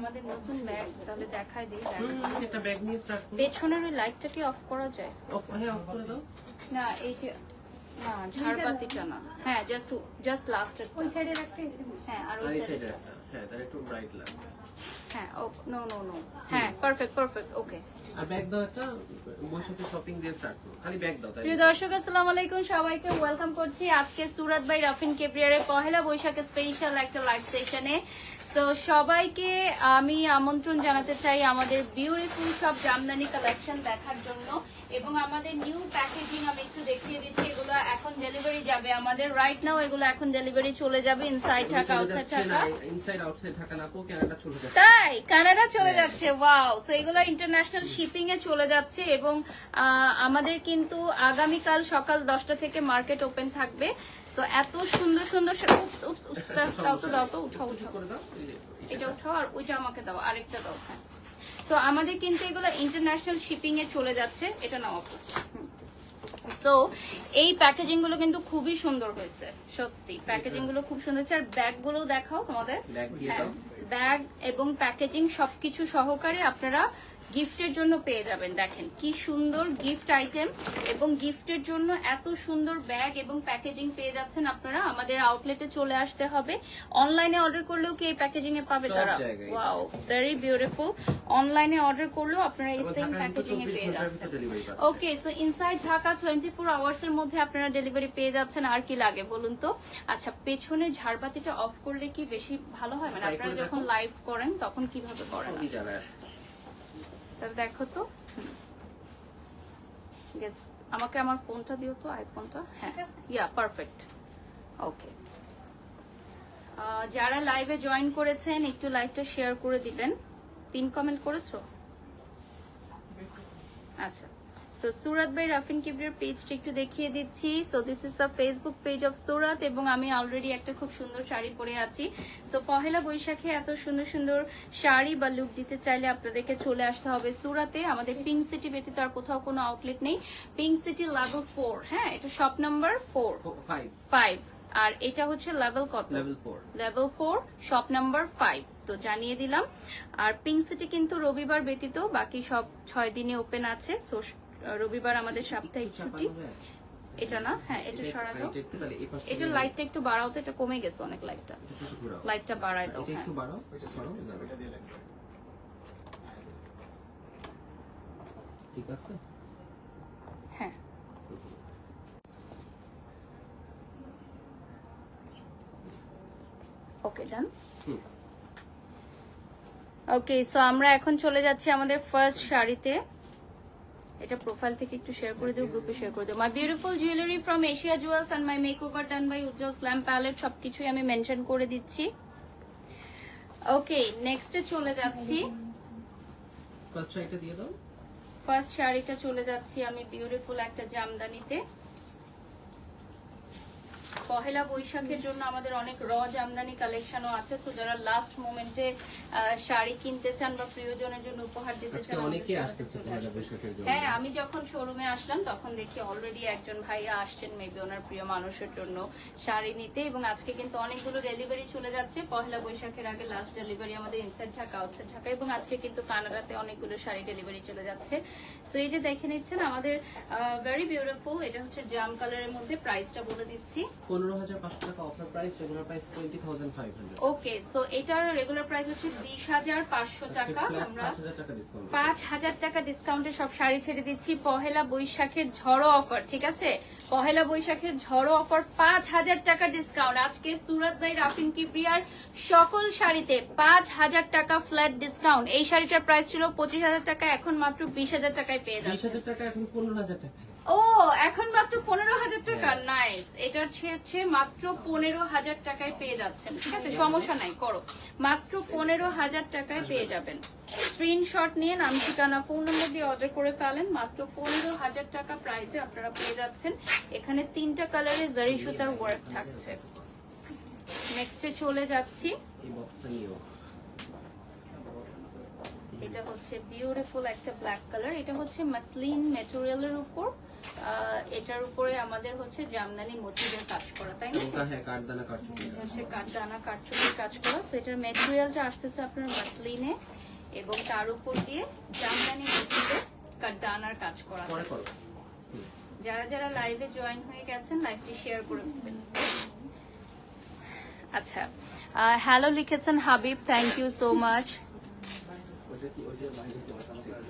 আমাদের নতুন ব্যাগ, তাহলে দেখাই দিই ব্যাগ। এটা ব্যাগ নিয়ে স্টার্ট করব। পেছনের ওই লাইটটা কি অফ করা যায়? হ্যাঁ, অফ করে দাও। না এই যে না ঝাড়বাতিটা না, হ্যাঁ জাস্ট লাস্টের ওই সাইডের একটা এসে হ্যাঁ, আর আর ওই এই সাইডে সাইডে একটা, হ্যাঁ, তার একটু ব্রাইট লাগবে। হ্যাঁ, ও নো হ্যাঁ, পারফেক্ট ওকে। আর ব্যাগ দাও একটা, বৈশাখী শপিং দিয়ে স্টার্ট করো। খালি ব্যাগ দাও তাই। প্রিয় দর্শক, আসসালামু আলাইকুম, সবাইকে ওয়েলকাম করছি আজকে সুরাত বাই রাফিন কেপ্রিয়ারের পহেলা বৈশাখের স্পেশাল একটা লাইভ সেশনে। তো সবাইকে আমি আমন্ত্রণ জানাতে চাই আমাদের বিউটিফুল সব জামদানি কালেকশন দেখার জন্য, এবং আমাদের নিউ প্যাকেজিং আমি একটু দেখিয়ে দিচ্ছি। এগুলো এখন ডেলিভারি যাবে আমাদের রাইট নাও, এগুলো এখন ডেলিভারি চলে যাবে inside Dhaka outside Dhaka. Inside outside Dhaka না, কানাডা চলে যাচ্ছে। তাই কানাডা চলে যাচ্ছে, ওয়াও। সো এগুলো ইন্টারন্যাশনাল শিপিং এ চলে যাচ্ছে, এবং আমাদের কিন্তু আগামীকাল সকাল 10টা থেকে মার্কেট ওপেন থাকবে। সো এত সুন্দর সুন্দর দাও তো উঠাও করে দাও। এটা উঠাও, আর ওইটা আমাকে দাও, আরেকটা দাও। হ্যাঁ, সো আমাদের কিন্তু এগুলো ইন্টারন্যাশনাল শিপিং এ চলে যাচ্ছে। এটা নাও আপু। সো এই প্যাকেজিং গুলো কিন্তু খুবই সুন্দর হয়েছে, সত্যি প্যাকেজিং গুলো খুব সুন্দর হয়েছে। আর ব্যাগ গুলো দেখাও তোমাদের, ব্যাগ এবং প্যাকেজিং সবকিছু সহকারে আপনারা গিফটের জন্য পেয়ে যাবেন। দেখেন কি সুন্দর গিফট আইটেম, এবং গিফটের জন্য এত সুন্দর ব্যাগ এবং প্যাকেজিং পেয়ে যাচ্ছেন আপনারা। আমাদের আউটলেটে চলে আসতে হবে। অনলাইনে অর্ডার করলেও কি এই প্যাকেজিং এ পাবে তারা? Wow, very beautiful. অনলাইনে অর্ডার করলেও আপনারা এই সেম প্যাকেজিং এ পেয়ে যাচ্ছেন। ওকে, সো ইনসাইড ঢাকা 24 আওয়ার্স এর মধ্যে আপনারা ডেলিভারি পেয়ে যাচ্ছেন। আর কি লাগে বলুন তো? আচ্ছা, পেছনে ঝাড়বাতিটা অফ করলে কি বেশি ভালো হয়? মানে আপনারা যখন লাইভ করেন তখন কিভাবে করেন? দেখো তো, আমাকে আমার ফোনটা দিও তো, আইফোনটা। হ্যাঁ, ইয়া পারফেক্ট। ওকে, যারা লাইভে জয়েন করেছেন একটু লাইভটা শেয়ার করে দিবেন। পিন কমেন্ট করেছো? আচ্ছা, সো সুরাত বাই রাফিন কিবরিয়ার পেজটা একটু দেখিয়ে দিচ্ছি। So this is the Facebook page of সুরাত, এবং আমি অলরেডি একটা খুব সুন্দর শাড়ি পরে আছি। সো পহেলা বৈশাখে এত সুন্দর সুন্দর শাড়ি বা লুক দিতে চাইলে আপনাদেরকে চলে আসতে হবে সুরাতে। আমাদের পিঙ্ক সিটি ব্যতীত আর কোথাও কোনো আউটলেট নেই। পিঙ্ক সিটি লেভেল 4, হ্যাঁ, এটা শপ নাম্বার 5, আর এটা হচ্ছে লেভেল কত? Level 4, shop number 5। তো জানিয়ে দিলাম। আর পিঙ্ক সিটি কিন্তু রবিবার ব্যতীত বাকি সব 6 দিনে ওপেন আছে। সো রবিবার আমাদের সাপ্তাহিক ছুটি। এটা না, হ্যাঁ, এটা সরা দাও। এটা লাইটটা একটু বাড়াও তো, এটা কমে গেছে অনেক। লাইটটা বাড়ায় দাও। একটু বাড়াও, ঠিক আছে? হ্যাঁ, ওকে, ডান। ওকে, সো আমরা এখন চলে যাচ্ছি আমাদের ফার্স্ট শাড়িতে। এটা প্রোফাইল থেকে একটু শেয়ার করে দিও, গ্রুপে শেয়ার করে দিও। My beautiful jewellery from Asia Jewels and my makeover done by Ujjwal Glam Palette, সবকিছুই আমি মেনশন করে দিচ্ছি। ওকে, নেক্সটে চলে যাচ্ছি। ফার্স্ট শাড়িটা চলে যাচ্ছি আমি বিউটিফুল একটা জামদানিতে। পহেলা বৈশাখের জন্য আমাদের অনেক জামদানি কালেকশনও আছে। সো যারা লাস্ট মোমেন্টে শাড়ি কিনতে চান বা প্রিয়জনের জন্য উপহার দিতে চান, হ্যাঁ, আমি যখন শোরুমে আসলাম তখন দেখি অলরেডি একজন ভাইয়া আসছেন মেবি ওনার প্রিয় মানুষের জন্য শাড়ি নিতে। এবং আজকে কিন্তু অনেকগুলো ডেলিভারি চলে যাচ্ছে। পহেলা বৈশাখের আগে লাস্ট ডেলিভারি আমাদের ইনসাইড ঢাকা, আউটসাইড ঢাকা, এবং আজকে কিন্তু কানাডাতে অনেকগুলো শাড়ি ডেলিভারি চলে যাচ্ছে। সো এই যে দেখে নিচ্ছেন আমাদের ভেরি বিউটিফুল, এটা হচ্ছে জাম কালারের মধ্যে। প্রাইসটা বলে দিচ্ছি, 15,500 টাকা অফার প্রাইস, রেগুলার প্রাইস 20,500। ওকে, সো এটার রেগুলার প্রাইস হচ্ছে 20,500 টাকা। আমরা 5,000 টাকা ডিসকাউন্টে সব শাড়ি ছেড়ে দিচ্ছি। পহেলা বৈশাখের ঝড়ো অফার, ঠিক আছে? পহেলা বৈশাখের ঝড়ো অফার, 5,000 টাকা ডিসকাউন্ট। আজকে সুরাত বাই রাফিন কিবরিয়ার সকল শাড়িতে 5,000 টাকা ফ্ল্যাট ডিসকাউন্ট। এই শাড়িটার প্রাইস ছিল 25,000 টাকা, এখন মাত্র 20,000 টাকায় পেয়ে যাচ্ছে। 20,000 টাকা এখন 15,000 টাকা। ও, এখন মাত্র 15,000 টাকা। নাইস, এটা হচ্ছে মাত্র 15,000 টাকায় পেয়ে যাচ্ছেন। ঠিক আছে, সমস্যা নাই, করো। মাত্র 15,000 টাকায় পেয়ে যাবেন। স্ক্রিনশট নিয়ে নাম, ঠিকানা, ফোন নম্বর দিয়ে অর্ডার করে ফেলেন। মাত্র 15,000 টাকা প্রাইসে আপনারা পেয়ে যাচ্ছেন। এখানে 3টা কালারে জারি সুতার ওয়ার্ক থাকছে। নেক্সটে চলে যাচ্ছি। এটা হচ্ছে বিউটিফুল একটা ব্ল্যাক কালার। এটা হচ্ছে মাসলিন ম্যাটেরিয়ালের উপর এটার উপরে আমাদের হচ্ছে জামদানি মোটিভের কাজ করা, তাই না? ওটা হ্যাঁ কাঠদানা কাঠচুপি এটা হচ্ছে কাঠদানা কাঠচুপির কাজ করা। সো এটার ম্যাটেরিয়ালটা আসতেছে আপনার মাসলিনে এবং তার উপর দিয়ে জামদানি মোটিভে কাঠদানার কাজ করা পরে আছে। করো। যারা যারা লাইভে জয়েন হয়ে গেছেন লাইভটি শেয়ার করে দেবেন। আচ্ছা, হ্যালো লিখেছেন Habib, thank you so much. ওটা কি ওটা বাইরে যাওয়া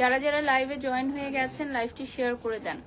যারা যারা লাইভে জয়েন হয়ে গেছেন লাইভটি শেয়ার করে দেন।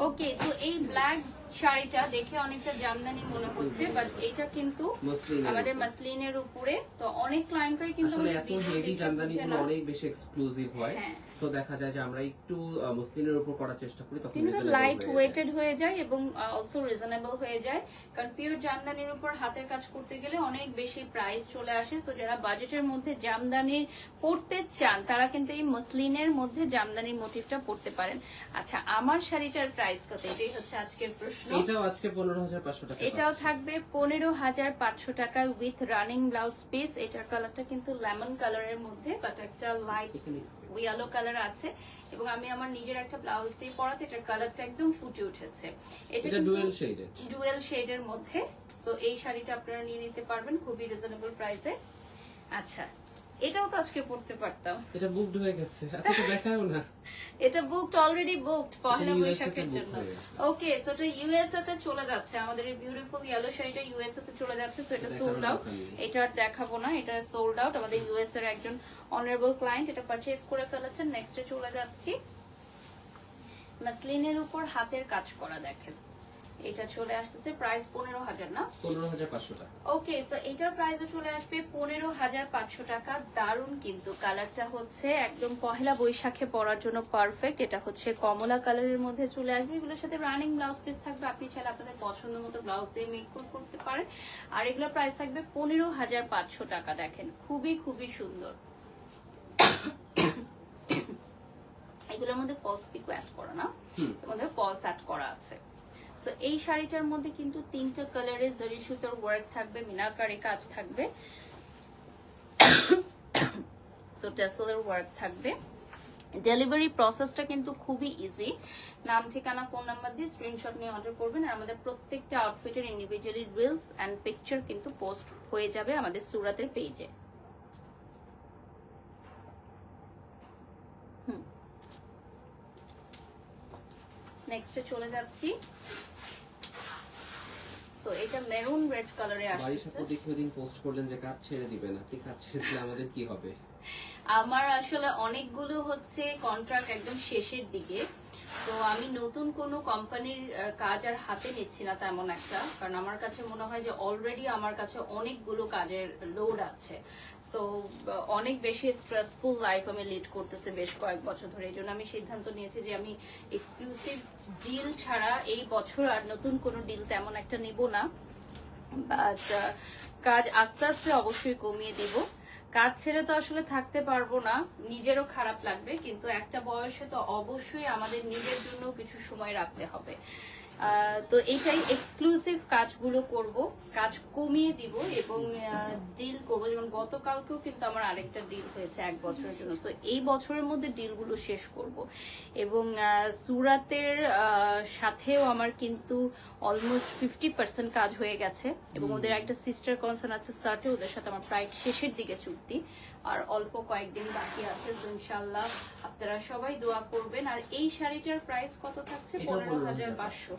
ওকে, সো এই ব্ল্যাক শাড়িটা দেখে অনেকটা জামদানি মনে হচ্ছে, বাট এটা কিন্তু মসলিনের আমাদের উপরে। মাসলিনের উপরে। তো অনেক ক্লায়েন্টরাই কিন্তু আসলে আমাদের এত video হেভি দেখে জামদানিগুলো বুঝে না। অনেক বেশি এক্সক্লুসিভ হয়, হ্যাঁ। সো দেখা যায় যে আমরা একটু মসলিনের উপর করার চেষ্টা করি, তখন কিন্তু reasonable লাইট হয়ে যায়। ওয়েটেড হয়ে যায় এবং অলসো রিজনেবল হয়ে যায়, কারণ পিওর জামদানির উপর হাতের কাজ করতে গেলে অনেক বেশি প্রাইস চলে আসে। সো যারা বাজেটের মধ্যে জামদানির পড়তে চান তারা কিন্তু এই মসলিনের মধ্যে জামদানির মোটিভটা পড়তে পারেন। আচ্ছা, আমার শাড়িটার প্রাইস কত, এটাই হচ্ছে আজকের প্রশ্ন। এটাও আজকে 15,500 টাকা। এটাও থাকবে 15,500 টাকা উইথ রানিং ব্লাউজ পিস। এটার কালারটা কিন্তু লেমন কালারের মধ্যে, বাট একটা লাইট ইয়েলো কালার আছে এবং আমি আমার নিজের একটা ব্লাউজ দিয়ে পরাতে এটার কালারটা একদম ফুটে উঠেছে। এটা ডুয়েল শেডেড। ডুয়েল শেডের মধ্যে। সো এই শাড়িটা আপনারা নিয়ে নিতে পারবেন খুবই রিজনেবল প্রাইসে। আচ্ছা, এটাও তো আজকে পড়তে পারতাম। এটা বুকড হয়ে গেছে, আচ্ছা তো দেখাও না। এটা বুকড, অলরেডি বুকড পহেলা এটা USA বৈশাখের তে booked জন্য। হয়ে গেছে। ওকে, সো এটা ইউএসএ তে চলে যাচ্ছে, আমাদের এই বিউটিফুল ইয়েলো শাড়িটা ইউএসএ তে চলে যাচ্ছে। সো এটা দেখানোর সোল্ড আউট, দরকার নেই। এটা আর দেখাবো না, এটা সোল্ড আউট। আমাদের ইউএস এর একজন অনারেবল ক্লায়েন্ট এটা পারচেজ করে ফেলেছেন। নেক্সটে চলে যাচ্ছি, মাসলিনের উপর হাতের কাজ করা, দেখেন এটা চলে আসতেছে প্রাইস 15,000 না? 15,500 টাকা। ওকে, সো এটার প্রাইসও চলে আসবে 15,500 টাকা। দারুন, কিন্তু কালারটা হচ্ছে একদম পহেলা বৈশাখে পরার জন্য পারফেক্ট। এটা হচ্ছে কমলা কালারের মধ্যে চলে আসবে। এগুলোর সাথে রানিং ব্লাউজ পিস থাকবে, আপনি চাইলে আপনাদের পছন্দ মতো ব্লাউজ দিয়ে মেক করতে পারেন। আর এগুলোর প্রাইস থাকবে 15,500 টাকা। দেখেন খুবই খুবই সুন্দর। এগুলোর মধ্যে ফলস পিকো অ্যাড করা না, এর মধ্যে ফলস অ্যাড করা আছে। সো এই শাড়িটার মধ্যে কিন্তু 3টা কালারের জরি সুতোর ওয়ার্ক থাকবে, মিনাকারি কাজ থাকবে, সো টেসেলের ওয়ার্ক থাকবে। ডেলিভারি প্রসেসটা কিন্তু খুবই ইজি। নাম, ঠিকানা, ফোন নাম্বার দিয়ে স্ক্রিনশট নিয়ে অর্ডার করবেন। আর আমাদের প্রত্যেকটা আউটফিটের ইন্ডিভিজুয়ালি রিলস অ্যান্ড পিকচার কিন্তু পোস্ট হয়ে যাবে আমাদের সুরাতের পেজে। নেক্সটে চলে যাচ্ছি। সো এটা মেরুন রেড কালারে বাড়ির আসছে। সাথে দেখে ওদিন পোস্ট করলেন যে কাজ ছেড়ে দিবেন, আপনি কাজ ছেড়ে দিলে আমাদের কি হবে? আমার আসলে অনেকগুলো হচ্ছে কন্ট্রাক্ট একদম শেষের দিকে, তো আমি নতুন কোনো কোম্পানির কাজ আর হাতে নিচ্ছি না তেমন একটা, কারণ আমার কাছে মনে হয় যে অলরেডি আমার কাছে অনেকগুলো কাজের লোড আছে। সো অনেক বেশি স্ট্রেসফুল লাইফ আমি লিড করতেছে বেশ কয়েক বছর ধরে। এই জন্য আমি সিদ্ধান্ত নিয়েছি যে আমি এক্সক্লুসিভ ডিল ছাড়া এই বছর আর নতুন কোনো ডিল তেমন একটা নিব না, বাট কাজ আস্তে আস্তে অবশ্যই কমিয়ে দিব। কাজ ছেড়ে তো আসলে থাকতে পারবো না, নিজেরও খারাপ লাগবে, কিন্তু একটা বয়সে তো অবশ্যই আমাদের নিজের জন্য কিছু সময় রাখতে হবে। তো এটাই এক্সক্লুসিভ কাজগুলো করব, কাজ কমিয়ে দিব এবং ডিল করব। যেমন গতকালকেও কিন্তু আমার আরেকটা ডিল হয়েছে 1 বছরের জন্য। সো এই বছরের মধ্যে ডিলগুলো শেষ করব এবং সুরাতের সাথেও আমার কিন্তু অলমোস্ট 50% কাজ হয়ে গেছে এবং ওদের একটা সিস্টার কনসার্ন আছে সার্টে, ওদের সাথে আমার প্রায় শেষের দিকে চুক্তি, আর অল্প কয়েকদিন বাকি আছে। তো ইনশাআল্লাহ আপনারা সবাই দোয়া করবেন। আর এই শাড়িটার প্রাইস কত থাকছে? 15,500।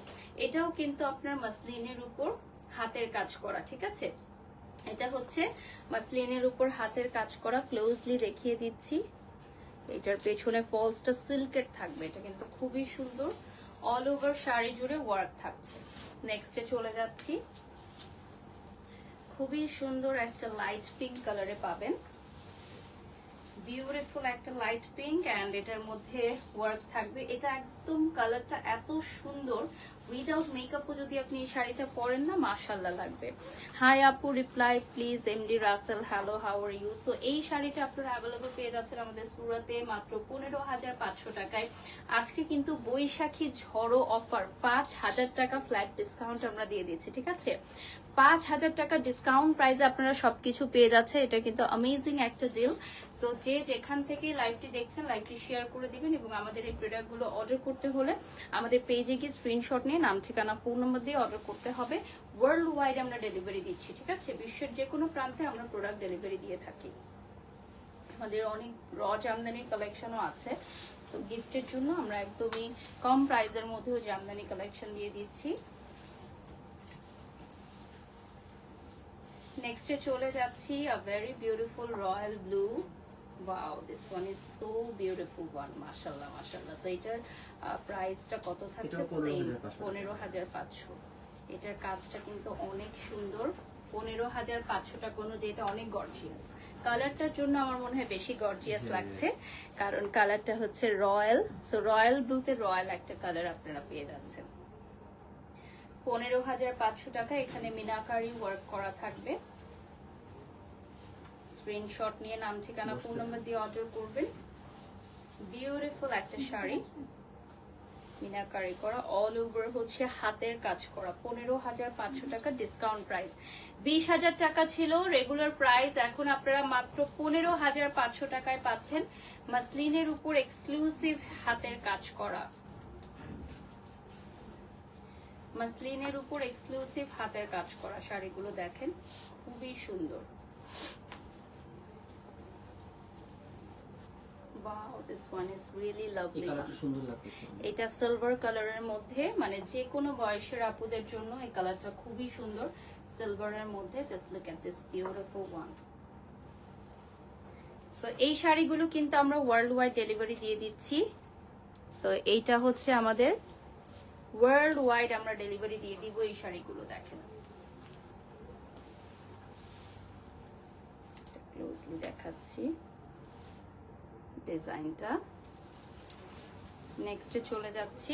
এটাও কিন্তু আপনার মাসলিনের উপর হাতের কাজ করা, ঠিক আছে? এটা হচ্ছে মাসলিনের উপর হাতের কাজ করা, ক্লোজলি দেখিয়ে দিচ্ছি। এটার পেছনে ফলসটা সিল্কের থাকবে, এটা কিন্তু খুবই সুন্দর। অল ওভার শাড়ি জুড়ে ওয়ার্ক থাকছে। নেক্সটে চলে যাচ্ছি, খুবই সুন্দর একটা লাইট পিঙ্ক কালারে পাবেন, বিউটিফুল একটা লাইট পিঙ্ক, এন্ড এটার মধ্যে ওয়ার্ক থাকবে। এটা একদম কালারটা এত সুন্দর, উইদাউট মেকআপও যদি আপনি এই শাড়িটা পরেন না মাশাআল্লাহ লাগবে। হাই আপু, reply please. MD Rasel, hello, how are you? So এই শাড়িটা আপনারা অ্যাভেলেবল পেয়ে যাচ্ছেন আমাদের সুরাতে মাত্র 15,500 টাকায়। আজকে কিন্তু বৈশাখী ঝড়ো অফার 5,000 টাকা ফ্ল্যাট ডিসকাউন্ট আমরা দিয়ে দিচ্ছি, ঠিক আছে? 5,000 টাকা ডিসকাউন্ট প্রাইসে আপনারা সবকিছু পেয়ে যাচ্ছে। এটা কিন্তু অ্যামেজিং একটা ডিল। সো যে যেখান থেকে লাইভটি দেখছেন লাইভটি শেয়ার করে দিবেন, এবং আমাদের এই প্রোডাক্টগুলো অর্ডার করতে হলে আমাদের পেজে গিয়ে স্ক্রিনশট নিয়ে নাম ঠিকানা ফোন নম্বর দিয়ে অর্ডার করতে হবে। ওয়ার্ল্ড ওয়াইড আমরা ডেলিভারি দিচ্ছি, ঠিক আছে? বিশ্বের যে কোনো প্রান্তে আমরা প্রোডাক্ট ডেলিভারি দিয়ে থাকি। আমাদের অনেক র জামদানির কালেকশনও আছে। সো গিফটের জন্য আমরা একদমই কম প্রাইসের মধ্যেও জামদানি কালেকশন দিয়ে দিচ্ছি। নেক্সটে চলে যাচ্ছি a very beautiful royal blue. Wow, this one is so beautiful one. মাশাআল্লাহ মাশাআল্লাহ। সো এটার প্রাইসটা কত থাকছে? 15,500। এটার কাজটা কিন্তু অনেক সুন্দর। 15,500 টাকা অনুযায়ী এটা অনেক গর্জিয়াস। কালারটার জন্য আমার মনে হয় বেশি গর্জিয়াস লাগছে, কারণ কালারটা হচ্ছে রয়্যাল। সো রয়্যাল ব্লুতে রয়্যাল একটা কালার আপনারা পেয়ে যাচ্ছেন। 15,500 টাকা। এখানে মিনাকারি ওয়ার্ক করা থাকবে। স্ক্রিনশট নিয়ে নাম ঠিকানা ফোন নাম্বার দিয়ে অর্ডার করবেন। বিউটিফুল একটা শাড়ি, মিনাকারি করা, অল ওভার হচ্ছে হাতের কাজ করা। 15,500 টাকা ডিসকাউন্ট প্রাইস। 20,000 টাকা ছিল রেগুলার প্রাইস, এখন আপনারা মাত্র 15,500 টাকায় পাচ্ছেন। মাসলিনের উপর এক্সক্লুসিভ হাতের কাজ করা, মাসলিনের উপর এক্সক্লুসিভ হাতের কাজ করা শাড়িগুলো দেখেন, খুবই সুন্দর। Wow, this one is really lovely. এটা সিলভার কালারের মধ্যে, মানে যে কোনো বয়সের আপুদের জন্য এই কালারটা খুবই সুন্দর। সিলভারের মধ্যে just look at this beautiful one. So এই শাড়িগুলো কিন্তু আমরা ওয়ার্ল্ড ওয়াইড ডেলিভারি দিয়ে দিচ্ছি। সো এইটা হচ্ছে আমাদের ওয়ার্ল্ড ওয়াইড আমরা ডেলিভারি দিয়ে দিব এই শাড়িগুলো। দেখেন ক্লোজলি দেখাচ্ছি ডিজাইনটা। নেক্সটে চলে যাচ্ছি।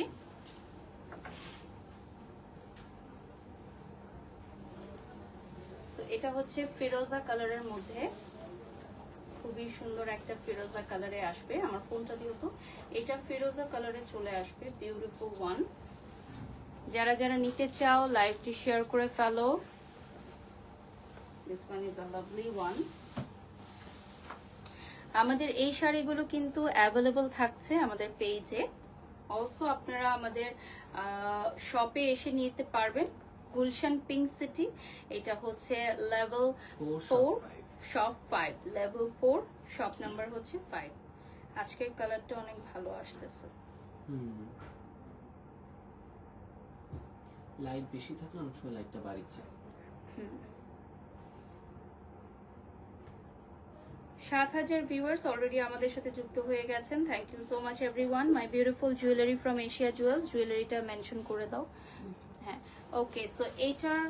এটা হচ্ছে ফিরোজা কালারের মধ্যে, খুবই সুন্দর একটা ফিরোজা কালারে আসবে। আমার ফোনটা দিও তো। এটা ফিরোজা কালারে চলে আসবে, বিউটিফুল ওয়ান। যারা যারা নিতে চাও লাইভটি শেয়ার করে ফেলো। This one is a lovely one. আমাদের এই শাড়িগুলো কিন্তু অ্যাভেলেবল থাকছে আমাদের পেজে। অলসো আপনারা আমাদের শপে এসে নিতে পারবেন। গুলশান পিঙ্ক সিটি, এটা হচ্ছে level 4 shop 5, level 4 shop number হচ্ছে 5। আজকের কালারটা অনেক ভালো আসতেছে। লাইট বেশি থাকলে অনেক সময় লাইটটা বাড়ি খায়। 7,000 ভিউয়ার্স অলরেডি আমাদের সাথে যুক্ত হয়ে গেছেন। Thank you so much everyone. My beautiful jewellery from Asia Jewels, জুয়েলারিটা মেনশন করে দাও। হ্যাঁ, ওকে। সো এইটার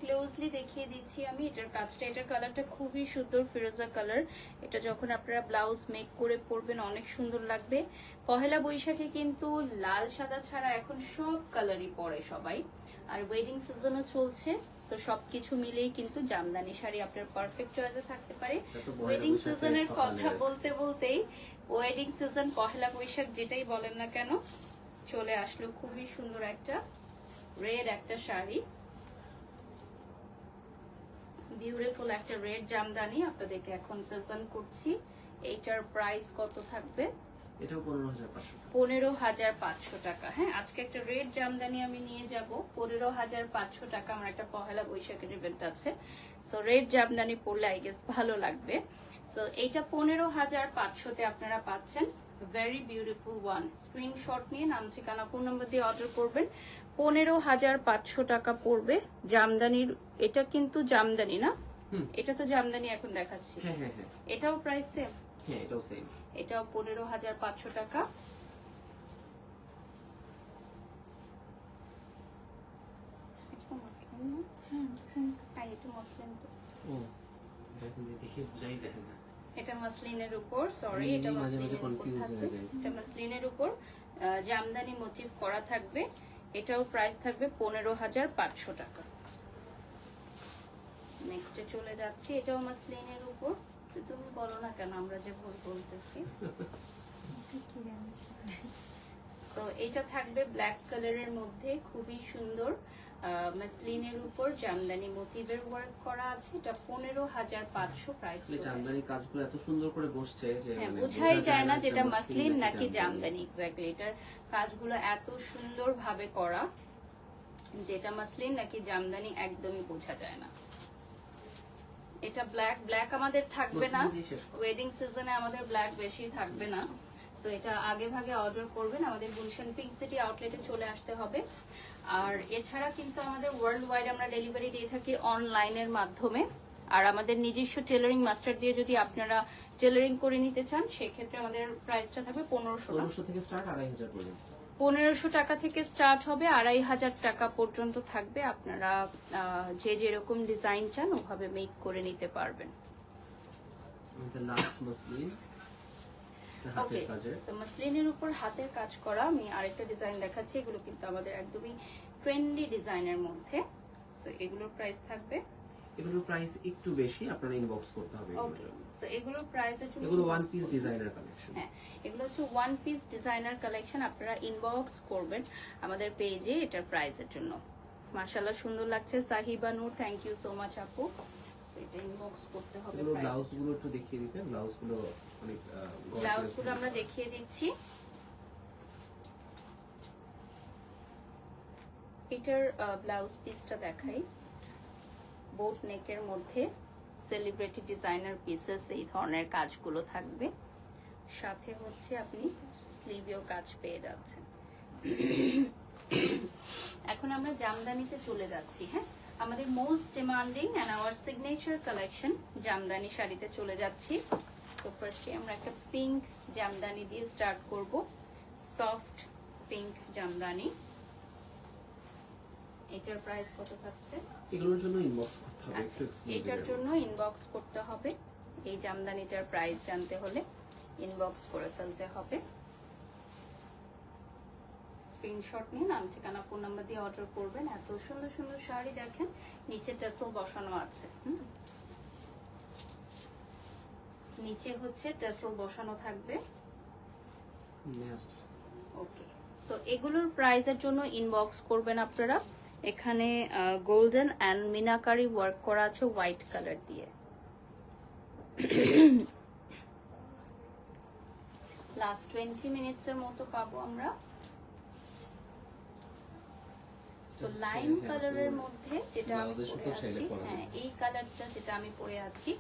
ক্লোজলি দেখিয়ে দিচ্ছি আমি এটার কাজটা। এটার কালারটা খুবই সুন্দর, ফিরোজা কালার। এটা যখন আপনারা ব্লাউজ মেক করে পরবেন অনেক সুন্দর লাগবে। পহেলা বৈশাখে কিন্তু লাল সাদা ছাড়া এখন সব কালারই পরে সবাই, আর ওয়েডিং সিজনও চলছে। তো সবকিছু মিলেই কিন্তু জামদানি শাড়ি আপনার পারফেক্ট চয়েসে থাকতে পারে। ওয়েডিং সিজনের কথা বলতে বলতেই ওয়েডিং সিজন, পহেলা বৈশাখ যেটাই বলেন না কেন, চলে আসলো খুবই সুন্দর একটা রেড একটা শাড়ি। বিউটিফুল একটা রেড জামদানি আপনাদেরকে এখন প্রেজেন্ট করছি। এইটার প্রাইস কত থাকবে? এটাও 15,500। 15,500 টাকা। হ্যাঁ, আজকে একটা রেড জামদানি আমি নিয়ে যাব 15,500 টাকা। আমার একটা পহেলা বৈশাখের ইভেন্ট আছে, সো রেড জামদানি পরলে আই গেস ভালো লাগবে। সো এইটা 15,500-তে আপনারা পাচ্ছেন। Very beautiful one. স্ক্রিনশট নিয়ে নাম ঠিকানা ফোন নম্বর দিয়ে অর্ডার করবেন। 15,500 টাকা পড়বে জামদানির। এটা কিন্তু জামদানি না, এটা তো জামদানি এখন দেখাচ্ছি। হ্যাঁ হ্যাঁ হ্যাঁ, এটাও প্রাইস সেম। হ্যাঁ এটাও সেম। এটাও 15,500 টাকা। এটা মাসলিনের উপর, সরি এটা মাসলিনের উপর থাকবে। এটা মাসলিনের উপর জামদানি মোটিভ করা থাকবে। এটাও প্রাইস থাকবে 15,500 টাকা। নেক্সটে চলে যাচ্ছি, এটাও মাসলিনের উপর। তো তুমি বলো না কেন আমরা যে ভুল বলতেছি। তো এটা থাকবে ব্ল্যাক কালারের মধ্যে, খুবই সুন্দর মাসলিনের উপর জামদানি মোটিভের ওয়ার্ক করা আছে। এটা 15,500 প্রাইস। জামদানি কাজগুলো এত সুন্দর করে বসছে যে হ্যাঁ, মানে বোঝাই যায় না যেটা এটা মাসলিন নাকি জামদানি। এক্স্যাক্টলি, এটার কাজগুলো এত সুন্দর ভাবে করা, যেটা মাসলিন নাকি জামদানি একদমই বোঝা যায় না। এটা ব্ল্যাক আমাদের থাকবে না, ওয়েডিং সিজনে আমাদের ব্ল্যাক বেশি থাকবে না। সো এটা আগে ভাগে অর্ডার করবেন, আমাদের গুলশান পিঙ্ক সিটি আউটলেটে চলে আসতে হবে। আর এছাড়া কিন্তু আমাদের ওয়ার্ল্ড ওয়াইড আমরা ডেলিভারি দিয়ে থাকি অনলাইনের মাধ্যমে। আর আমাদের নিজস্ব টেলারিং মাস্টার দিয়ে যদি আপনারা টেলারিং করে নিতে চান, সেক্ষেত্রে আমাদের প্রাইসটা থাকবে 1500 থেকে স্টার্ট 2500 পর্যন্ত। 1500 টাকা থেকে স্টার্ট হবে, 2500 টাকা পর্যন্ত থাকবে। আপনারা যে যেরকম ডিজাইন চান ওভাবে মেক করে নিতে পারবেন। লাস্ট মাসলিন, ওকে, সো মাসলিনের উপর হাতের কাজ করা আমি আরেকটা ডিজাইন দেখাচ্ছি। এগুলো কিন্তু আমাদের একদমই ট্রেন্ডি ডিজাইনের মধ্যে। সো এগুলোর প্রাইস থাকবে, এগুলোর প্রাইস একটু বেশি, আপনারা ইনবক্স করতে হবে। ওকে, সো এগুলোর প্রাইসের জন্য এগুলো ওয়ান পিস ডিজাইনার কালেকশন। হ্যাঁ, এগুলো হচ্ছে ওয়ান পিস ডিজাইনার কালেকশন। আপনারা ইনবক্স করবেন আমাদের পেজে এটার প্রাইসের জন্য। মাশাআল্লাহ সুন্দর লাগছে। Sahiba Noor, thank you so much আপু। সো এটা ইনবক্স করতে হবে। এগুলো ব্লাউজগুলো একটু দেখিয়ে দিবেন। ব্লাউজগুলো অনেক ব্লাউজগুলো আমরা দেখিয়ে দিচ্ছি। এটার ব্লাউজ পিসটা দেখাই। বোট নেকের মধ্যে সেলিব্রিটি ডিজাইনার পিসেস এই ধরনের কাজগুলো থাকবে। সাথে হচ্ছে আপনি স্লিভেও কাজ পেয়ে যাচ্ছেন। এখন আমরা জামদানিতে চলে যাচ্ছি। হ্যাঁ, আমাদের most demanding and our signature collection Jamdani শাড়িতে চলে যাচ্ছি। তো ফার্স্টে আমরা একটা পিঙ্ক জামদানি দিয়ে স্টার্ট করব। Soft pink Jamdani. এটার প্রাইস কত থাকছে? এগুলোর জন্য ইনবক্স করতে হবে। আচ্ছা, এটার জন্য ইনবক্স করতে হবে। এই জামদানিটার প্রাইস জানতে হলে ইনবক্স করে ফেলতে হবে। স্ক্রিনশট নিয়ে নাম, ঠিকানা, ফোন নাম্বার দিয়ে অর্ডার করবেন। এত সুন্দর সুন্দর শাড়ি দেখেন, নিচে টেসেল বসানো আছে। নিচে হচ্ছে টেসেল বসানো থাকবে। ওকে, সো এগুলোর প্রাইসের জন্য ইনবক্স করবেন আপনারা। এখানে গোল্ডেন এন্ড মিনাকারি ওয়ার্ক করা আছে হোয়াইট কালার দিয়ে। লাস্ট 20 মিনিটস এর মতো পাবো আমরা। সো লাইম কালারের মধ্যে যেটা আমি পরে আছি, হ্যাঁ এই কালারটা যেটা আমি পরে আছি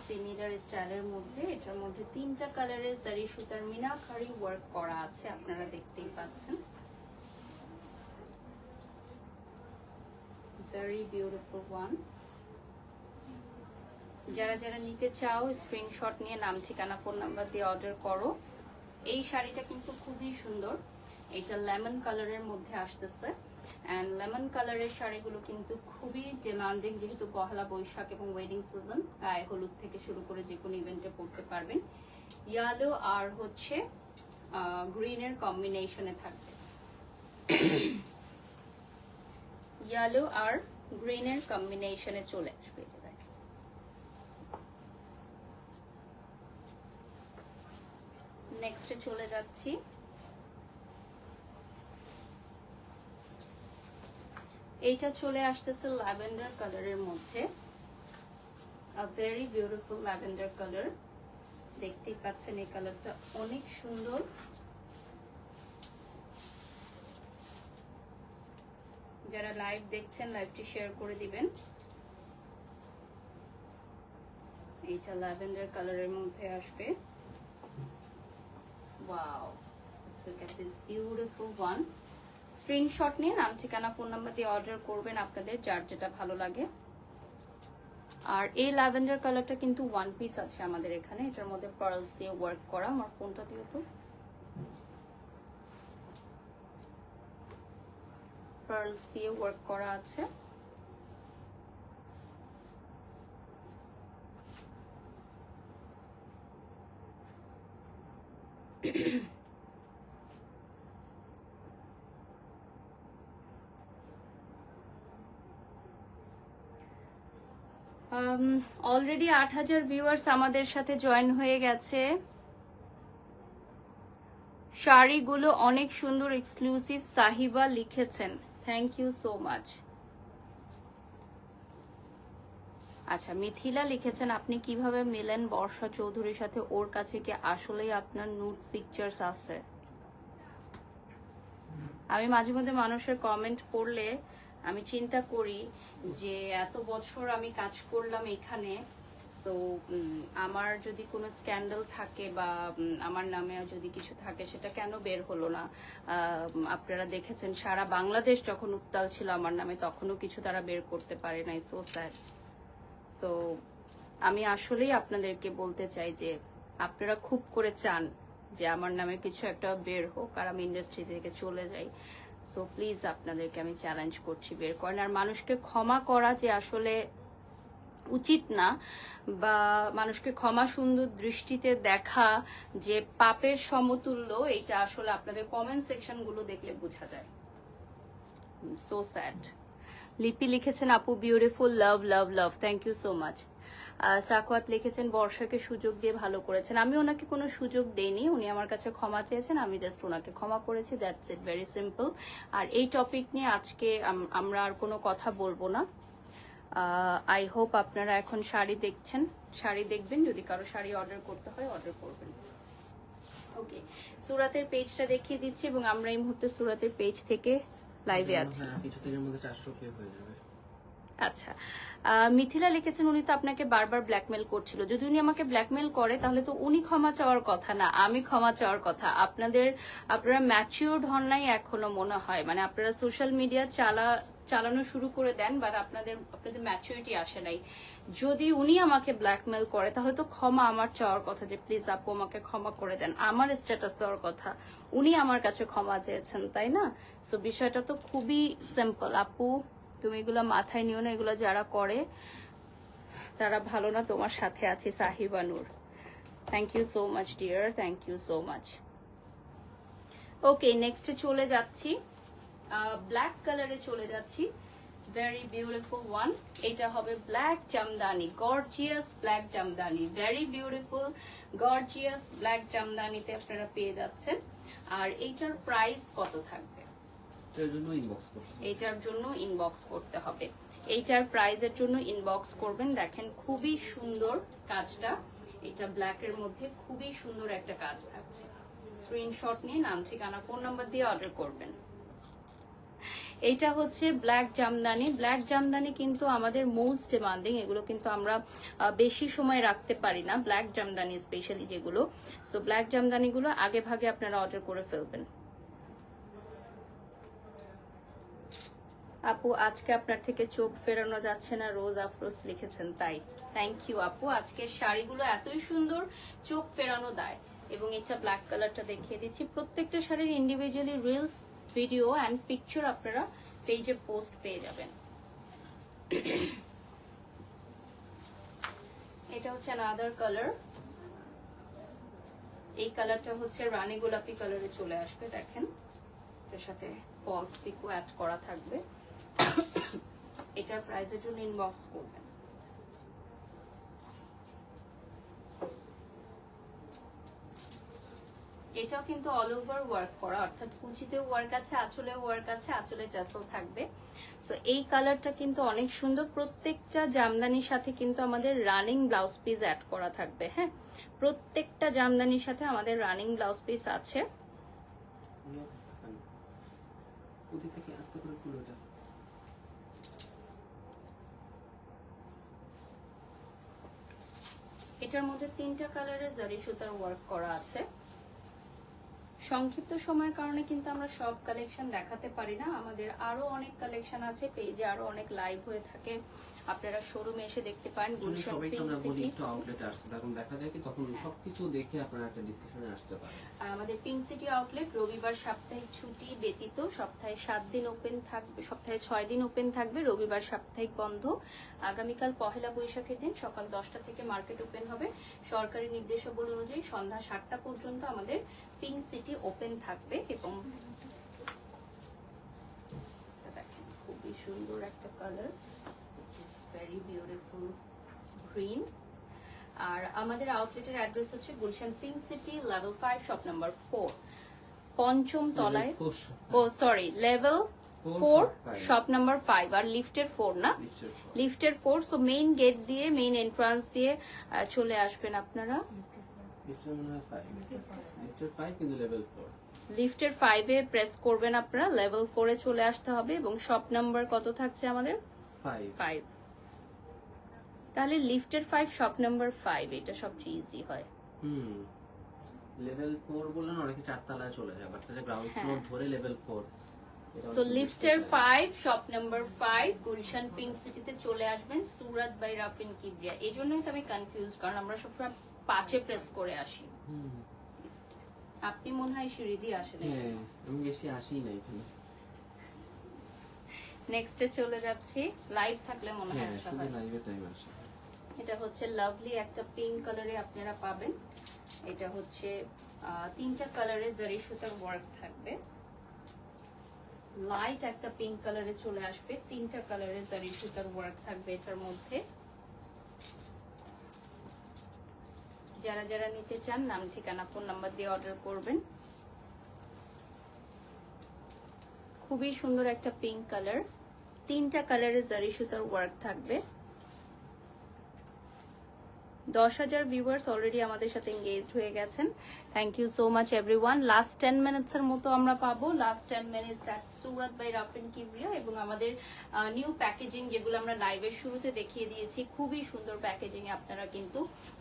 সিমিলার স্টাইলের মধ্যে। এটার মধ্যে 3টা কালারের জারি সুতার মিনাকারি ওয়ার্ক করা আছে, আপনারা দেখতেই পাচ্ছেন। Very beautiful one. যারা যারা নিতে চাও স্ক্রিনশট নিয়ে নাম, ঠিকানা, ফোন নাম্বার দিয়ে অর্ডার করো। এই শাড়িটা কিন্তু খুবই সুন্দর। এটা লেমন কালারের মধ্যে আসতেছে। অ্যান্ড লেমন কালারের শাড়িগুলো কিন্তু খুবই ডিমান্ডিং, যেহেতু পহেলা বৈশাখ এবং ওয়েডিং সিজন, গায়ে হলুদ থেকে শুরু করে যে কোনো ইভেন্টে পরতে পারবেন। ইয়েলো আর হচ্ছে গ্রিনের কম্বিনেশনে থাকবে। ইয়েলো আর গ্রিনের কম্বিনেশনে চলে আসবে। নেক্সটে চলে যাচ্ছি। এইটা চলে আসতেছে ল্যাভেন্ডার কালারের মধ্যে। Very beautiful lavender colour. দেখতেই পাচ্ছেন এই কালারটা অনেক সুন্দর। যারা লাইভ দেখছেন লাইভটি শেয়ার করে দিবেন। এইটা ল্যাভেন্ডার কালারের মধ্যে আসবে। Wow, just look at this beautiful one. Screenshot নিয়ে নাম, ঠিকানা, ফোন নাম্বার দিয়ে অর্ডার করবেন আপনাদের যার যেটা ভালো লাগে। আর এই ল্যাভেন্ডার কালারটা কিন্তু ওয়ান পিস আছে আমাদের এখানে। এটার মধ্যে পার্লস দিয়ে ওয়ার্ক করা। আমার ফোনটা দিও তো। পার্লস দিয়ে ওয়ার্ক করা আছে। অলরেডি 8,000 ভিউয়ার্স আমাদের সাথে জয়েন হয়ে গেছে। শাড়িগুলো অনেক সুন্দর, এক্সক্লুসিভ, সাহিবা লিখেছেন, থ্যাংক ইউ সো মাচ। আচ্ছা, মিথিলা লিখেছেন আপনি কিভাবে মিলেন বর্ষা চৌধুরীর সাথে, ওর কাছে কি আসলেই আপনার নুড পিকচার্স আছে? আমি মাঝে মধ্যে মানুষের কমেন্ট পড়লে আমি চিন্তা করি যে এত বছর আমি কাজ করলাম এখানে, সো আমার যদি কোনো স্ক্যান্ডাল থাকে বা আমার নামে যদি কিছু থাকে সেটা কেন বের হলো না। আপনারা দেখেছেন সারা বাংলাদেশ যখন উত্তাল ছিল আমার নামে, তখনও কিছু তারা বের করতে পারে নাই। So sad. সো আমি আসলেই আপনাদেরকে বলতে চাই যে আপনারা খুব করে চান যে আমার নামে কিছু একটা বের হোক আর আমি ইন্ডাস্ট্রি থেকে চলে যাই। সো প্লিজ আপনাদেরকে আমি চ্যালেঞ্জ করছি, বের করেন। আর মানুষকে ক্ষমা করা যে আসলে উচিত না, বা মানুষকে ক্ষমা সুন্দর দৃষ্টিতে দেখা যে পাপের সমতুল্য, এটা আসলে আপনাদের কমেন্ট সেকশন গুলো দেখলে বোঝা যায়। So sad. লিপি লিখেছেন আপু beautiful, love love love, thank you so much. Sakhawat লিখেছেন বর্ষাকে সুযোগ দিয়ে ভালো করেছেন। আমি ওনাকে কোনো সুযোগ দেইনি, উনি আমার কাছে ক্ষমা চেয়েছেন, আমি জাস্ট ওনাকে ক্ষমা করেছি, দ্যাটস ইট, ভেরি সিম্পল। আর এই টপিক নিয়ে আজকে আমরা আর কোনো কথা বলবো না। আই হোপ আপনারা এখন শাড়ি দেখছেন, শাড়ি দেখবেন, যদি কারো শাড়ি অর্ডার করতে হয় অর্ডার করবেন। ওকে, সুরাতের পেজটা দেখিয়ে দিচ্ছি এবং আমরা এই মুহূর্তে সুরাতের পেজ থেকে লাইভে আছি। কিছুদিনের মধ্যে 400K হয়ে যাবে। আচ্ছা, মিথিলা লিখেছেন উনি তো আপনাকে বারবার ব্ল্যাকমেল করছিল। যদি উনি আমাকে ব্ল্যাকমেল করে তাহলে তো উনি ক্ষমা চাওয়ার কথা না, আমি ক্ষমা চাওয়ার কথা। আপনারা ম্যাচিউরড হন নাই এখনো মনে হয়, মানে আপনারা সোশ্যাল মিডিয়া চালানো শুরু করে দেন, বাট আপনাদের ম্যাচুরিটি আসে নাই। যদি উনি আমাকে ব্ল্যাকমেল করে তাহলে তো ক্ষমা আমার চাওয়ার কথা, যে প্লিজ আপু আমাকে ক্ষমা করে দেন, আমার স্ট্যাটাস দেওয়ার কথা। উনি আমার কাছে ক্ষমা চেয়েছেন, তাই না? সো বিষয়টা তো খুবই সিম্পল। আপু তুমি এগুলো মাথায় নিও না, এগুলো যারা করে তারা ভালো না। তোমার সাথে আছে Sahiba Noor, thank you so much dear, thank you so much. Okay, নেক্সটে চলে যাচ্ছি, ব্ল্যাক কালারে চলে যাচ্ছি, ভেরি বিউটিফুল ওয়ান। এটা হবে black jamdani, gorgeous black jamdani, very beautiful gorgeous black জামদানিতে আপনারা পেয়ে যাচ্ছেন। আর এইটার প্রাইস কত থাকবে? এইটার জন্য ইনবক্স করতে হবে, এইটার প্রাইজের জন্য ইনবক্স করবেন। দেখেন খুবই সুন্দর কাজটা, এটা ব্ল্যাকের মধ্যে খুবই সুন্দর একটা কাজ থাকছে। স্ক্রিনশট নিয়ে নাম ঠিকানা ফোন নাম্বার দিয়ে অর্ডার করবেন। এইটা হচ্ছে ব্ল্যাক জামদানি। ব্ল্যাক জামদানি কিন্তু আমাদের মোস্ট ডিমান্ডিং, এগুলো কিন্তু আমরা বেশি সময় রাখতে পারি না, ব্ল্যাক জামদানি স্পেশালি যেগুলো। সো ব্ল্যাক জামদানি গুলো আগে ভাগে আপনারা অর্ডার করে ফেলবেন। আপু আজকে আপনার থেকে চোখ ফেরানো যাচ্ছে না, রোজ আফরোজ লিখেছেন, তাই থ্যাংক ইউ আপু। আজকের শাড়িগুলো এতই সুন্দর, চোখ ফেরানো দেয়। এবং এটা ব্ল্যাক কালারটা দেখিয়ে দিচ্ছি। প্রত্যেকটা শাড়ির individually reels, video and picture আপনারা পেজে পোস্ট পেয়ে যাবেন। এটা হচ্ছে আনাদার কালার, এই কালারটা হচ্ছে রানী গোলাপি কালারে চলে আসবে। দেখেন এর সাথে ফলস পিকও অ্যাড করা থাকবে। এটার প্রাইসের জন্য ইনবক্স করবেন। এটাও কিন্তু অল ওভার ওয়ার্ক করা, অর্থাৎ কুচিতেও ওয়ার্ক আছে, আঁচলেও ওয়ার্ক আছে, আঁচলে টাসেল থাকবে। সো এই কালারটা কিন্তু অনেক সুন্দর। প্রত্যেকটা জামদানির সাথে কিন্তু আমাদের রানিং ব্লাউজ পিস অ্যাড করা থাকবে। হ্যাঁ, প্রত্যেকটা জামদানির সাথে আমাদের রানিং ব্লাউজ পিস আছে। এটার মধ্যে 3টা কালারের জারি সুতার ওয়ার্ক করা আছে। সংক্ষিপ্ত সময়ের কারণে কিন্তু আমরা সব কালেকশন দেখাতে পারি না, আমাদের আরো অনেক কালেকশন আছে, পেজে আরো অনেক লাইভ হয়ে থাকে, আপনারা শোরুমে এসে দেখতে পারেন। গুলশান পিঙ্ক সিটি আমাদের পিঙ্ক সিটি আউটলেট রবিবার সাপ্তাহিক ছুটি ব্যতীত সপ্তাহে 7 দিন ওপেন থাকবে, সপ্তাহে 6 দিন ওপেন থাকবে, রবিবার সাপ্তাহিক বন্ধ। আগামীকাল পহেলা বৈশাখের দিন সকাল 10টা থেকে মার্কেট ওপেন হবে। সরকারি নির্দেশাবলী অনুযায়ী সন্ধ্যা 7টা পর্যন্ত আমাদের পিঙ্ক সিটি ওপেন থাকবে। এবং দেখেন খুবই সুন্দর একটা কালার, ভেরি বিউটিফুল গ্রিন। আর আমাদের আউটলেটের অ্যাড্রেস হচ্ছে Gulshan pink city, level 5, shop number 4, পঞ্চম তলায়। ও সরি, লেভেল 4, শপ নাম্বার 5, আর লিফটের 4 না, লিফটের 4। সো মেইন গেট দিয়ে, মেইন এন্ট্রান্স দিয়ে চলে আসবেন আপনারা। লিফটের 5 এ প্রেস করবেন আপনারা, লেভেল 4 এ চলে আসতে হবে, এবং শপ নাম্বার কত থাকছে আমাদের? 5। তাহলে লিফটের 5, শপ নাম্বার 5, এটা সবচেয়ে ইজি হয়। লেভেল 4 বললেন অনেকে চারতলায় চলে যায়, বাট গ্রাউন্ড ফ্লোর ধরে লেভেল 4। সো লিফটের 5, শপ নাম্বার 5, গুলশান পিঙ্ক সিটিতে চলে আসবেন, সুরাত বাই রাফিন কিবরিয়া। এই জন্যই তো আমি কনফিউজ, কারণ আমরা সবসময় 5 এ প্রেস করে আসি। আপনি মনে হয় সিঁড়ি দিয়ে আসেন। হ্যাঁ, আমি বেশি আসি না এখানে। নেক্সটে চলে যাচ্ছি, লাইভ থাকলে মনে হয় আসা শুধু হয়। লাইভে টাইম আসে। এটা হচ্ছে লাভলি একটা পিঙ্ক কালারে আপনারা পাবেন। এটা হচ্ছে 3টা কালারে জারি সুতার ওয়ার্ক থাকবে। লাইট একটা পিঙ্ক কালারে চলে আসবে, 3টা কালারে জারি সুতার ওয়ার্ক থাকবে এটার মধ্যে। যারা যারা নিতে চান নাম, ঠিকানা, ফোন নাম্বার দিয়ে অর্ডার করবেন। খুবই সুন্দর একটা পিঙ্ক কালার, 3টা কালারে জারি সুতার ওয়ার্ক থাকবে। 10,000 ভিউয়ার্স অলরেডি আমাদের সাথে এঙ্গেজড হয়ে গেছেন। Thank you so much everyone. Last 10 minutes এর মতো আমরা পাবো, last 10 minutes at Surat by রাফিন কিবরিয়া। এবং আমাদের নিউ প্যাকেজিং, যেগুলো আমরা লাইভের শুরুতে দেখিয়ে দিয়েছি, খুবই সুন্দর প্যাকেজিং এ আপনারা কিন্তু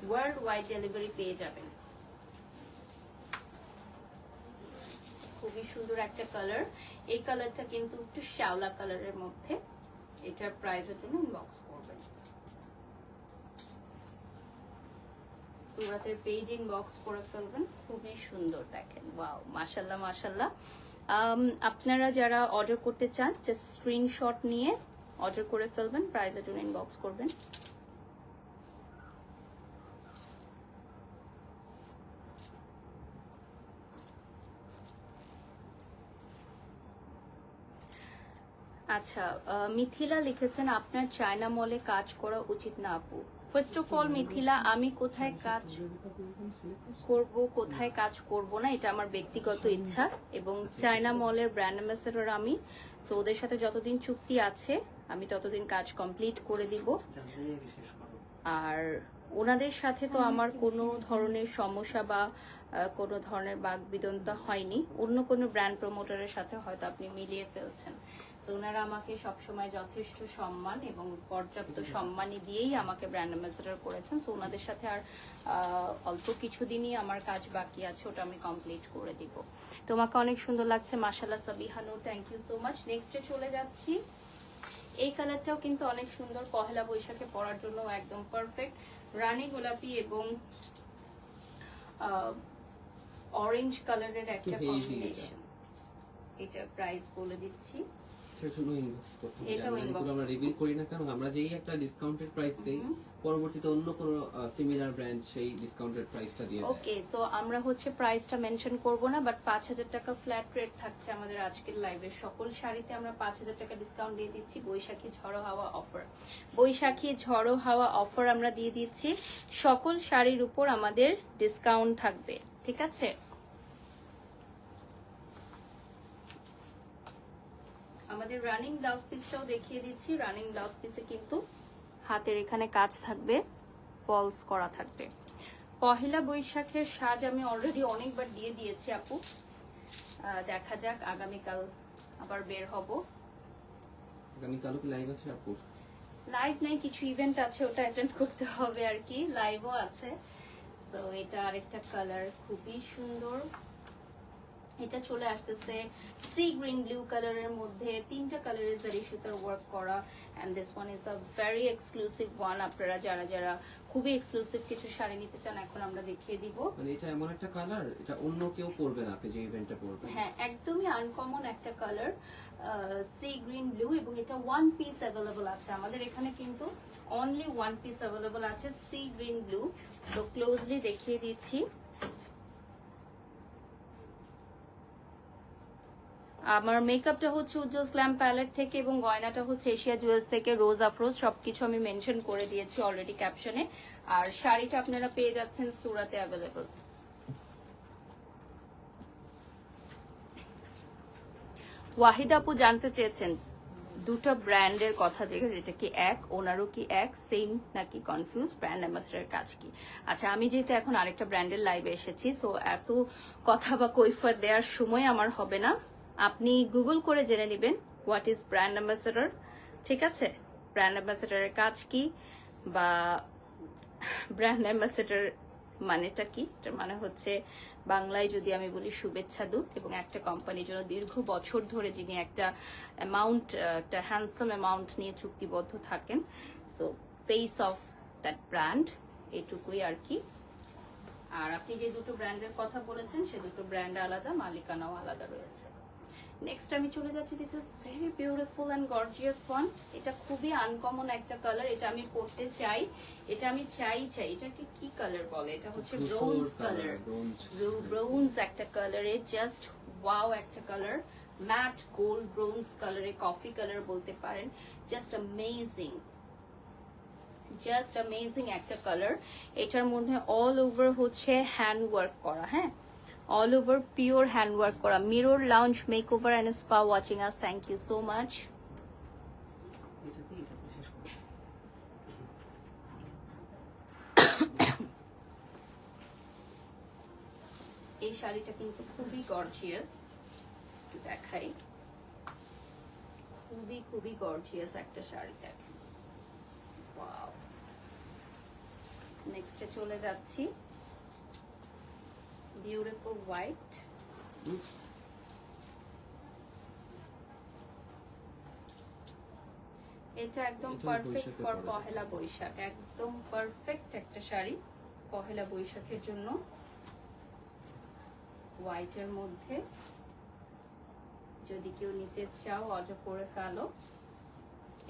ওয়ার্ল্ড ওয়াইড ডেলিভারি পেয়ে যাবেন। খুবই সুন্দর একটা কালার, এই কালারটা কিন্তু একটু শ্যাওলা কালারের মধ্যে। এটার প্রাইসের জন্য ইনবক্স করবেন। সুরাতের পেজ ইনবক্স করে ফেলবেন। খুবই সুন্দর, দেখেন, ওয়াও, মাশাআল্লাহ মাশাআল্লাহ। আপনারা যারা অর্ডার করতে চান, জাস্ট স্ক্রিনশট নিয়ে অর্ডার করে ফেলবেন, প্রাইসের জন্য ইনবক্স করবেন। আচ্ছা, মিথিলা লিখেছেন আপনার চায়না মলে কাজ করা উচিত না আপু। ফার্স্ট অফ অল মিথিলা, আমি কোথায় কাজ করব, কোথায় কাজ করব না, এটা আমার ব্যক্তিগত ইচ্ছা। এবং চায়না মলের ব্র্যান্ড অ্যাম্বাসেডর আমি, সো ওদের সাথে যতদিন চুক্তি আছে আমি ততদিন কাজ কমপ্লিট করে দিব। আর ওনাদের সাথে তো আমার কোনো ধরনের সমস্যা বা কোনো ধরনের বাকবিতণ্ডা হয়নি। অন্য কোনো ব্র্যান্ড প্রমোটারের সাথে হয়তো আপনি মিলিয়ে ফেলছেন। তো ওনারা আমাকে সবসময় যথেষ্ট সম্মান এবং পর্যাপ্ত সম্মানই দিয়েই আমাকে ব্র্যান্ড অ্যাম্বাসেডর করেছেন। সো ওনাদের সাথে আর অল্প কিছুদিনই আমার কাজ বাকি আছে, ওটা আমি কমপ্লিট করে দিব। তোমাকে অনেক সুন্দর লাগছে, মাশাআল্লাহ সাবিহানু, থ্যাংক ইউ সো মাচ। নেক্সটে চলে যাচ্ছি, এই কালারটাও কিন্তু অনেক সুন্দর, পহেলা বৈশাখে পরার জন্য একদম পারফেক্ট। রানী গোলাপি এবং অরেঞ্জ কালারের একটা কম্বিনেশন। এটার প্রাইস বলে দিচ্ছি, আমরা রিভিল করি না, কারণ আমরা যেই একটা ডিসকাউন্টেড প্রাইস দেই, পরবর্তীতে অন্য কোন সিমিলার ব্র্যান্ড সেই ডিসকাউন্টেড প্রাইসটা দিয়ে দেয়। ওকে, সো আমরা হচ্ছে প্রাইসটা মেনশন করব না, বাট 5,000 টাকা ফ্ল্যাট রেট থাকছে আমাদের আজকের লাইভে। সকল শাড়িতে আমরা 5,000 টাকা ডিসকাউন্ট দিয়ে দিচ্ছি। বৈশাখী ঝড়ো হাওয়া অফার, বৈশাখী ঝড়ো হাওয়া অফার আমরা দিয়ে দিচ্ছি। সকল শাড়ির উপর আমাদের ডিসকাউন্ট থাকবে, ঠিক আছে? আমাদের রানিং ব্লাউজ পিসটাও দেখিয়ে দিচ্ছি। রানিং ব্লাউজ পিসে কিন্তু হাতের এখানে কাজ থাকবে, ফলস করা থাকবে। পহেলা বৈশাখের সাজ আমি অলরেডি অনেকবার দিয়ে দিয়েছি আপু, দেখা যাক আগামীকাল আবার বের হব। আগামীকালও কি লাইভ আছে আপু? লাইভ নাই, কিছু ইভেন্ট আছে, ওটা অ্যাটেন্ড করতে হবে আর কি। লাইভও আছে। তো এটা আরেকটা কালার, খুবই সুন্দর। এটা চলে আসতেছে সি গ্রিন ব্লু কালারের মধ্যে, 3টা কালারের জারি সুতার ওয়ার্ক করা। And this one is a very exclusive one. আপনারা যারা যারা খুবই এক্সক্লুসিভ কিছু শাড়ি নিতে চান, এখন আমরা দেখিয়ে দিব। মানে এটা এমন একটা কালার, এটা অন্য কেউ পরবে না, আপনি যে ইভেন্টে পরবেন। হ্যাঁ, একদমই আনকমন একটা কালার, সি গ্রিন ব্লু। এবং এটা ওয়ান পিস অ্যাভেলেবল আছে আমাদের এখানে, কিন্তু অনলি ওয়ান পিস অ্যাভেলেবল আছে, সি গ্রিন ব্লু। তো ক্লোজলি দেখিয়ে দিচ্ছি। আমার মেকআপটা হচ্ছে উজ্জ্বল গ্ল্যাম প্যালেট থেকে এবং গয়নাটা হচ্ছে এশিয়া জুয়েলস থেকে, রোজ আফরোজ, সবকিছু আমি মেনশন করে দিয়েছি অলরেডি ক্যাপশনে। আর শাড়িটা আপনারা পেয়ে যাচ্ছেন সুরাতে অ্যাভেলেবল। ওয়াহিদ আপু জানতে চেয়েছেন দুটো ব্র্যান্ডের কথা, যেটা কি এক, ওনারও কি এক সেম নাকি কনফিউজ, ব্র্যান্ড অ্যাম্বাসেডারের কাজ কি? আচ্ছা, আমি যেহেতু এখন আরেকটা ব্র্যান্ডের লাইভে এসেছি, সো এত কথা বা কৈফিয়ত দেওয়ার সময় আমার হবে না। আপনি গুগল করে জেনে নেবেন হোয়াট ইজ ব্র্যান্ড অ্যাম্বাসেডার, ঠিক আছে? ব্র্যান্ড অ্যাম্বাসেডারের কাজ কি বা ব্র্যান্ড অ্যাম্বাসেডার মানেটা কি? এটার মানে হচ্ছে বাংলায় যদি আমি বলি শুভেচ্ছা দূত, এবং একটা কোম্পানির জন্য দীর্ঘ বছর ধরে যিনি একটা অ্যামাউন্ট, একটা হ্যান্ডসাম অ্যামাউন্ট নিয়ে চুক্তিবদ্ধ থাকেন, so face of that brand, এটুকুই আর কি। আর আপনি যে দুটো ব্র্যান্ডের কথা বলেছেন সে দুটো ব্র্যান্ড আলাদা, মালিকানাও আলাদা রয়েছে। নেক্সট আমি চলে যাচ্ছি, this is very beautiful and gorgeous one. এটা খুবই আনকমন একটা কালার, এটা আমি পরতে চাই, এটা আমি চাই। এটাকে কি কালার বলে? এটা হচ্ছে ব্রোঞ্জ কালার, ব্রোঞ্জ একটা কালারে, জাস্ট ওয়াও একটা কালার, ম্যাট গোল্ড ব্রোঞ্জ কালারে, কফি কালার বলতে পারেন, জাস্ট অ্যামেজিং, জাস্ট অ্যামেজিং একটা কালার। এটার মধ্যে অল ওভার হচ্ছে হ্যান্ড ওয়ার্ক করা, হ্যাঁ, all over pure hand work করা। Mirror lounge makeover and spa watching us, thank you so much. এই শাড়িটা কিন্তু খুবই গর্জিয়াস, একটু দেখাই, খুবই খুবই গর্জিয়াস একটা শাড়ি, দেখেন, ওয়াও। নেক্সটে চলে যাচ্ছি, বিউটিফুল হোয়াইট, এটা একদম পারফেক্ট ফর পহেলা বৈশাখ, একদম পারফেক্ট একটা শাড়ি পহেলা বৈশাখের জন্য। হোয়াইটের মধ্যে যদি কেউ নিতে চাও অর্ডার করে ফেলো।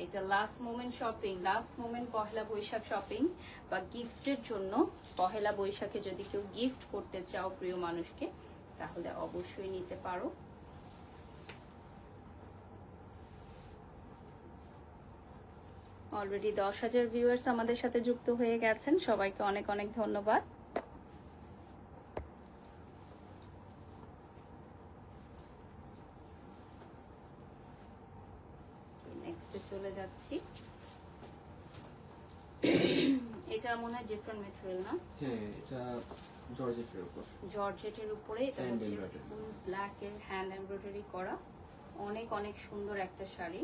এটা last moment shopping, last moment Pohela Boishakh shopping বা গিফটের জন্য। পহেলা বৈশাখে যদি কেউ গিফট করতে চাও প্রিয় মানুষকে, তাহলে অবশ্যই নিতে পারো। অলরেডি 10,000 ভিউয়ার্স আমাদের সাথে যুক্ত হয়ে গেছেন, সবাইকে অনেক অনেক ধন্যবাদ। নেক্সটে চলে যাচ্ছি, এটা মনে হয় ডিফারেন্ট ম্যাটেরিয়াল না? হ্যাঁ, এটা জর্জেটের উপর, জর্জেটের উপরে, এটা হচ্ছে ফুল ব্ল্যাক এর হ্যান্ড এমব্রয়ডারি করা, অনেক অনেক সুন্দর একটা শাড়ি,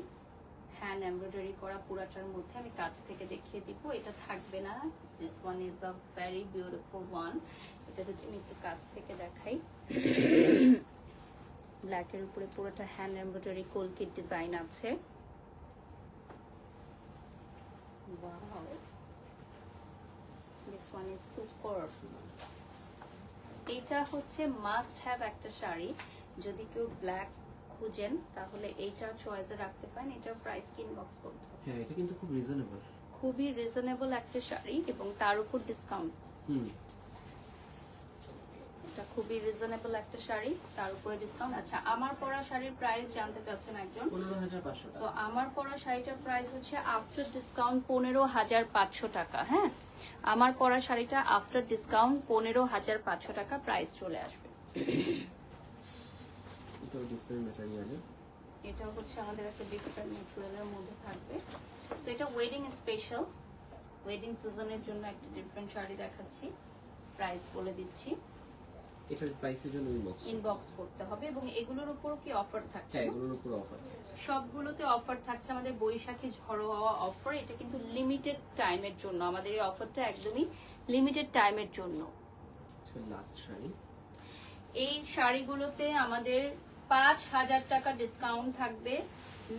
হ্যান্ড এমব্রয়ডারি করা পুরাটার মধ্যে। আমি কাছ থেকে দেখিয়ে দিব, এটা থাকবে না। This one is a very beautiful one. এটা যদি আমি একটু কাছ থেকে দেখাই, ব্ল্যাক এর উপরে পুরোটা হ্যান্ড এমব্রয়ডারি কলকির ডিজাইন আছে। Wow, this one is super. এটা হচ্ছে মাস্ট হ্যাভ একটা শাড়ি, যদি কেউ ব্ল্যাক খুঁজেন তাহলে এইটা চয়েসে রাখতে পারেন। এটার প্রাইস কি ইনবক্স করতে? হ্যাঁ, এটা কিন্তু খুব রিজনেবল, খুবই রিজনেবল একটা শাড়ি এবং তার উপর ডিসকাউন্ট। এটা খুবই রিজনেবল একটা শাড়ি, তার উপরে ডিসকাউন্ট। আচ্ছা, আমার পরা শাড়ির প্রাইস জানতে চাচ্ছেন একজন? 15,500 তো আমার পরা শাড়িটার প্রাইস হচ্ছে আফটার ডিসকাউন্ট 15,500 টাকা। হ্যাঁ, আমার পরা শাড়িটা আফটার ডিসকাউন্ট 15,500 টাকা প্রাইস চলে আসবে। এটাও ডিফারেন্ট ম্যাটেরিয়ালে, এটা হচ্ছে আমাদের একটা ডিফারেন্ট ম্যাটেরিয়ালের মধ্যে থাকবে। সো এটা ওয়েডিং স্পেশাল, ওয়েডিং সিজনের জন্য একটা ডিফারেন্ট শাড়ি দেখাচ্ছি, প্রাইস বলে দিচ্ছি। এটার প্রাইসের জন্য ইনবক্স করতে হবে। এবং এগুলোর উপর কি অফার থাকছে? হ্যাঁ, এগুলোর উপর অফার থাকছে, সবগুলোতে অফার থাকছে। আমাদের বৈশাখী ঝড়োয়া অফার, এটা কিন্তু লিমিটেড টাইমের জন্য, আমাদের এই অফারটা একদমই লিমিটেড টাইমের জন্য। লাস্ট শাড়ি, এই শাড়িগুলোতে আমাদের 5,000 টাকা ডিসকাউন্ট থাকবে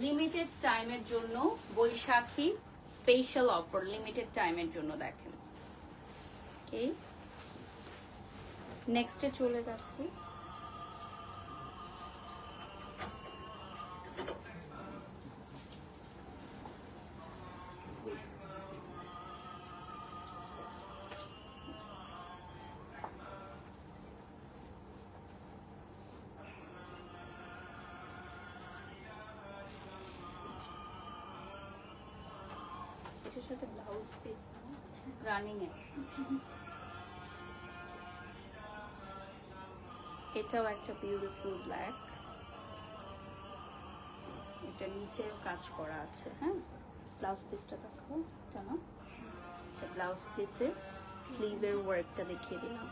লিমিটেড টাইমের জন্য, বৈশাখী স্পেশাল অফার লিমিটেড টাইমের জন্য। দেখেন, ওকে, নেক্সটে চলে যাচ্ছি। এটার সাথে ব্লাউজ পিস রানিং এ, এটাও একটা বিউটিফুল ব্ল্যাক, এটা নিচেও কাজ করা আছে। হ্যাঁ, ব্লাউজ পিসটা দেখো, এটা না, এটা ব্লাউজ পিসের স্লিভের ওয়ার্কটা দেখিয়ে দিলাম।